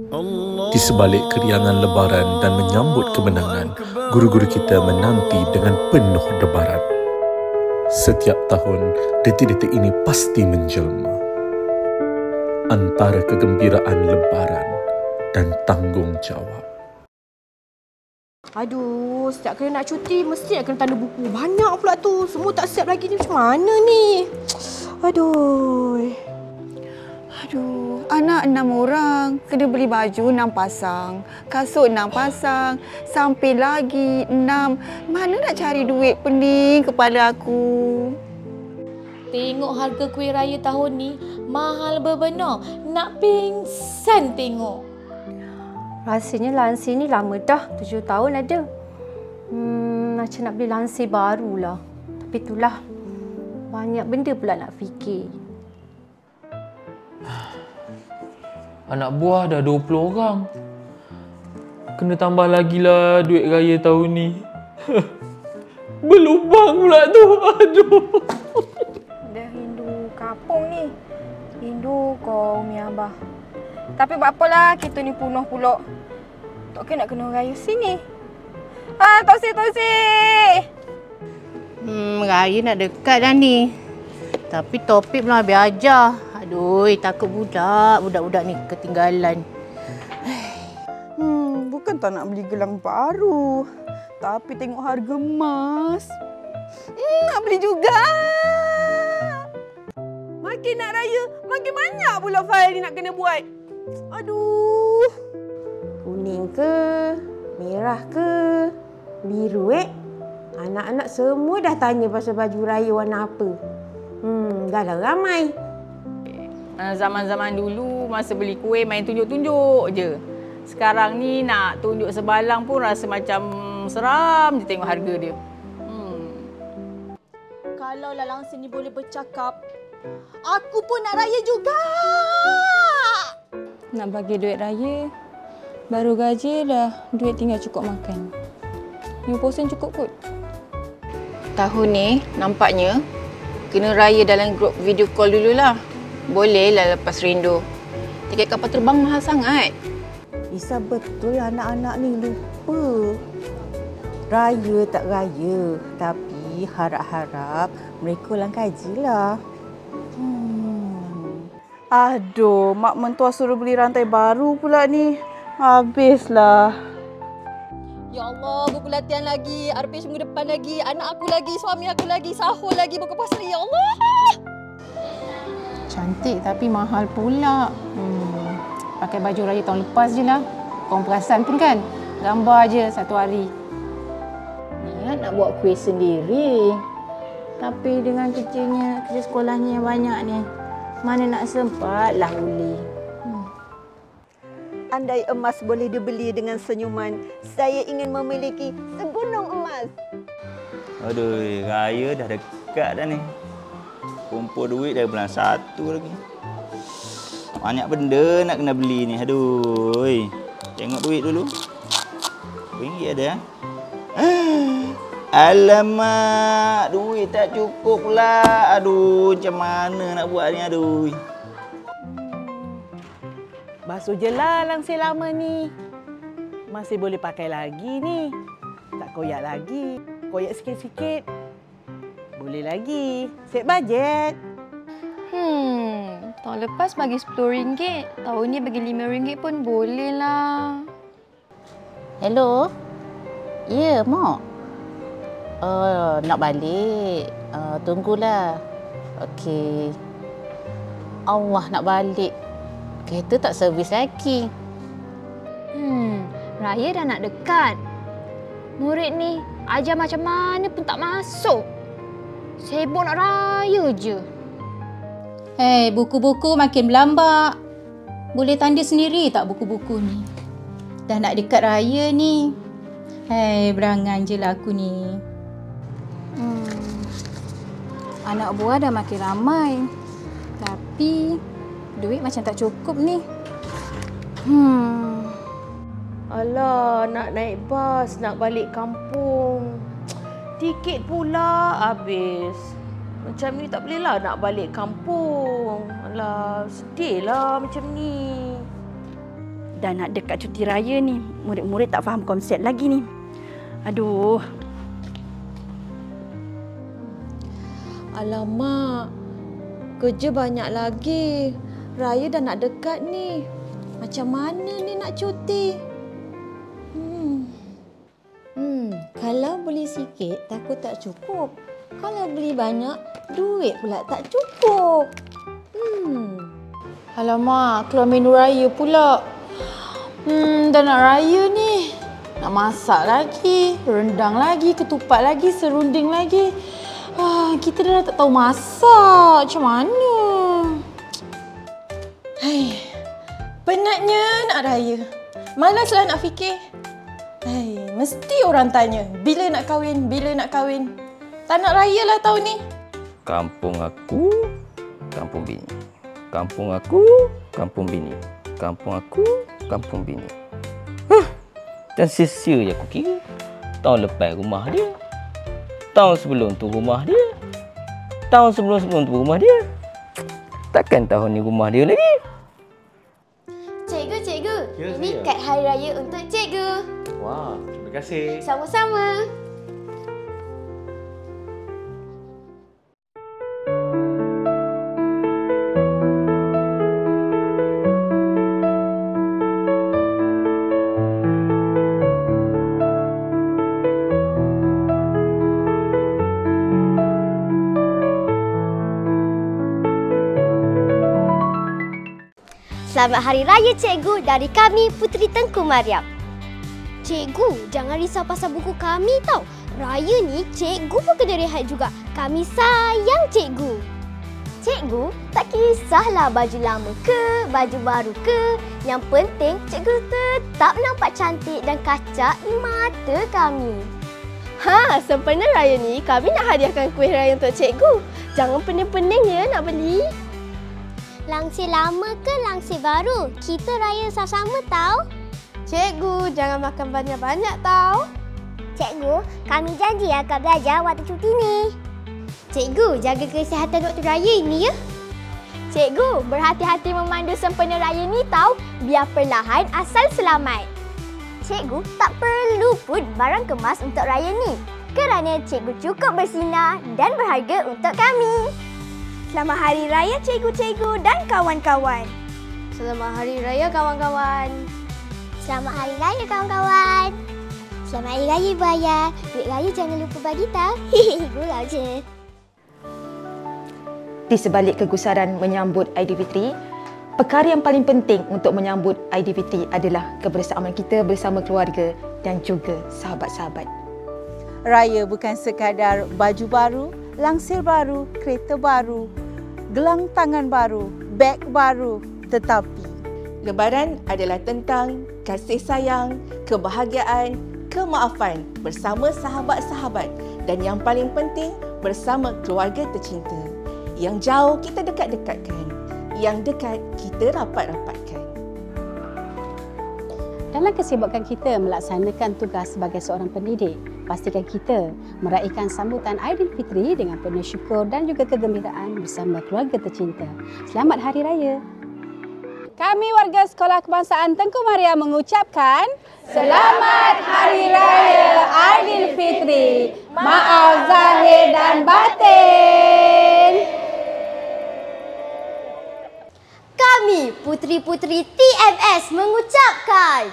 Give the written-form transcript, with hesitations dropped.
Di sebalik keriangan lebaran dan menyambut kemenangan, guru-guru kita menanti dengan penuh debaran. Setiap tahun, detik-detik ini pasti menjelma. Antara kegembiraan lebaran dan tanggungjawab. Aduh, setiap kali nak cuti, mesti nak kena tanda buku. Banyak pula tu. Semua tak siap lagi ni. Macam mana ni? Aduh. Anak 6 orang. Kena beli baju 6 pasang. Kasut 6 pasang. Sampai lagi 6. Mana nak cari duit, pening kepala aku. Tengok harga kuih raya tahun ni mahal bebenar. Nak pingsan tengok. Rasanya lansir ni lama dah. 7 tahun ada. Macam nak beli lansir barulah. Tapi itulah. Banyak benda pula nak fikir. Anak buah dah 20 orang. Kena tambah lagi lah duit raya tahun ni. Berlubang pula tu. Aduh. Dah rindu kampung ni. Rindu kau, Umi Abah. Tapi buat apalah, kita ni punah pula. Tak kena raya sini. Tosi. Raya nak dekat dah ni. Tapi topik belum habis ajar. Aduh, takut budak-budak ni ketinggalan. Bukan tak nak beli gelang baru. Tapi tengok harga emas. Nak beli juga. Makin nak raya, makin banyak pula file ni nak kena buat. Aduh. Kuning ke? Merah ke? Biru Anak-anak semua dah tanya pasal baju raya warna apa. Dah lah ramai. Zaman-zaman dulu masa beli kuih main tunjuk-tunjuk je. Sekarang ni nak tunjuk sebalang pun rasa macam seram je tengok harga dia. Kalau lah langsir ni boleh bercakap, aku pun nak raya juga. Nak bagi duit raya, baru gaji dah duit tinggal cukup makan. 50% cukup kot. Tahun ni nampaknya kena raya dalam grup video call dululah. Bolehlah lepas rindu. Tiket kapal terbang mahal sangat. Bisa betul anak-anak ni lupa. Raya tak raya, tapi harap-harap mereka ulang kajilah. Aduh, mak mentua suruh beli rantai baru pula ni. Habislah. Ya Allah, buku latihan lagi, RPH minggu depan lagi, anak aku lagi, suami aku lagi, sahur lagi, buka puasa lagi. Ya Allah. Cantik tapi mahal pula. Pakai baju raya tahun lepas je lah. Korang perasan pun kan? Gambar je satu hari. Niat nak buat kuih sendiri. Tapi dengan kerja sekolahnya yang banyak ni, mana nak sempat lah Uli. Andai emas boleh dibeli dengan senyuman, saya ingin memiliki segunung emas. Aduh, raya dah dekat dah ni. Kumpul duit dari bulan 1 lagi. Banyak benda nak kena beli ni. Aduh. Tengok duit dulu. RM1 ada kan? Alamak, duit tak cukup pula. Aduh, macam mana nak buat ni? Aduh. Basuh je lah langsir lama ni. Masih boleh pakai lagi ni. Tak koyak lagi. Koyak sikit-sikit. Boleh lagi. Save bajet. Tahun lepas bagi RM10. Tahun ni bagi RM5 pun boleh lah. Hello? Ya, Mak. Nak balik. Tunggulah. Okey. Allah nak balik. Kereta tak servis lagi. Raya dah nak dekat. Murid ni ajar macam mana pun tak masuk. Sibuk nak raya je. Hei, buku-buku makin berlambak. Boleh tanda sendiri tak buku-buku ni? Dah nak dekat raya ni. Hei, berangan je lah aku ni. Anak buah dah makin ramai. Tapi duit macam tak cukup ni. Alah, nak naik bas, nak balik kampung. Tiket pula habis. Macam ni tak boleh lah nak balik kampung. Alah, sedih lah macam ni. Dah nak dekat cuti raya ni. Murid-murid tak faham konsep lagi ni. Aduh. Alamak, kerja banyak lagi. Raya dah nak dekat ni. Macam mana ni nak cuti? Kalau beli sikit, takut tak cukup. Kalau beli banyak, duit pula tak cukup. Alamak, keluar menu raya pula. Dah nak raya ni. Nak masak lagi, rendang lagi, ketupat lagi, serunding lagi. Kita dah tak tahu masak. Macam mana? Penatnya nak raya. Malaslah nak fikir. Mesti orang tanya, bila nak kahwin, bila nak kahwin. Tak nak raya lah tahun ni. Kampung aku, kampung bini. Kampung aku, kampung bini. Kampung aku, kampung bini. Dan sia-sia je aku kira. Tahun lepas rumah dia. Tahun sebelum tu rumah dia. Tahun sebelum tu rumah dia. Takkan tahun ni rumah dia lagi? Cikgu, ini kad hari raya untuk cikgu. Wah, terima kasih. Sama-sama. Selamat Hari Raya Cikgu dari kami Puteri Tengku Mariam. Cikgu, jangan risau pasal buku kami tau. Raya ni cikgu pun kena rehat juga. Kami sayang cikgu. Cikgu, tak kisahlah baju lama ke, baju baru ke. Yang penting cikgu tetap nampak cantik dan kacak di mata kami. Sempena raya ni kami nak hadiahkan kuih raya untuk cikgu. Jangan pening-pening ya nak beli. Langsir lama ke langsir baru? Kita raya sama-sama tau. Cikgu, jangan makan banyak-banyak tau. Cikgu, kami janji akan belajar waktu cuti ni. Cikgu, jaga kesihatan waktu raya ini ya. Cikgu, berhati-hati memandu sempena raya ni tau. Biar perlahan asal selamat. Cikgu, tak perlu pun barang kemas untuk raya ni. Kerana cikgu cukup bersinar dan berharga untuk kami. Selamat Hari Raya cikgu-cikgu dan kawan-kawan. Selamat Hari Raya kawan-kawan. Selamat Hari Raya kawan-kawan. Selamat Hari Raya Ibu Ayah. Duit raya jangan lupa bagi tau. Gurau je. Di sebalik kegusaran menyambut Aidilfitri, perkara yang paling penting untuk menyambut Aidilfitri adalah kebersamaan kita bersama keluarga dan juga sahabat-sahabat. Raya bukan sekadar baju baru, langsir baru, kereta baru, gelang tangan baru, beg baru, tetapi Lebaran adalah tentang kasih sayang, kebahagiaan, kemaafan bersama sahabat-sahabat dan yang paling penting bersama keluarga tercinta. Yang jauh kita dekat-dekatkan, yang dekat kita rapat-rapatkan. Dalam kesibukan kita melaksanakan tugas sebagai seorang pendidik, pastikan kita meraihkan sambutan Aidilfitri dengan penuh syukur dan juga kegembiraan bersama keluarga tercinta. Selamat Hari Raya. Kami warga Sekolah Kebangsaan Tengku Mariam mengucapkan Selamat Hari Raya Aidilfitri. Maaf zahir dan batin. Kami Puteri-Puteri TMS mengucapkan